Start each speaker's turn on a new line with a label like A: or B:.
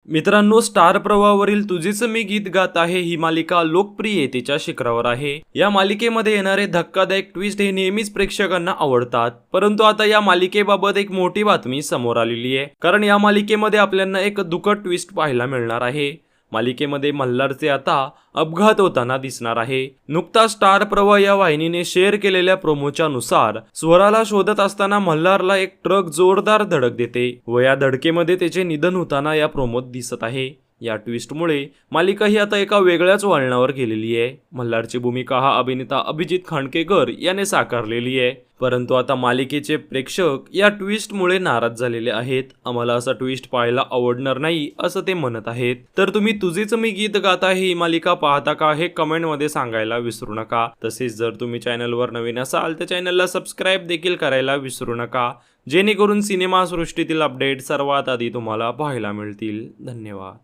A: मित्रांनो, स्टार प्रवाहावरील तुझेच मी गीत गात आहे ही मालिका लोकप्रियतेच्या शिखरावर आहे। या मालिकेमध्ये येणारे धक्कादायक ट्विस्ट हे नेहमीच प्रेक्षकांना आवडतात, परंतु आता या मालिकेबाबत एक मोठी बातमी समोर आलेली आहे। कारण या मालिकेमध्ये आपल्याला एक दुःखद ट्विस्ट पाहायला मिळणार आहे। मालिकेमध्ये मल्हारचे आता अपघात होताना दिसणार आहे। नुकताच स्टार प्रवाह या वाहिनीने शेअर केलेल्या प्रोमोच्या नुसार स्वराला शोधत असताना मल्हारला एक ट्रक जोरदार धडक देते व या धडकेमध्ये त्याचे निधन होताना या प्रोमोत दिसत आहे। या ट्विस्टमुळे मालिका ही आता एका वेगळ्याच वळणावर गेलेली आहे। मल्हारची भूमिका हा अभिनेता अभिजित खांडकेकर याने साकारलेली आहे, परंतु आता मालिकेचे प्रेक्षक या ट्विस्टमुळे नाराज झालेले आहेत। आम्हाला असा ट्विस्ट पाहायला आवडणार नाही असं ते म्हणत आहेत। तर तुम्ही तुझेच मी गीत गात आहे ही मालिका पाहता का हे कमेंटमध्ये सांगायला विसरू नका। तसेच जर तुम्ही चॅनलवर नवीन असाल तर चॅनलला सबस्क्राईब देखील करायला विसरू नका, जेणेकरून सिनेमा सृष्टीतील अपडेट सर्वात आधी तुम्हाला पाहायला मिळतील। धन्यवाद।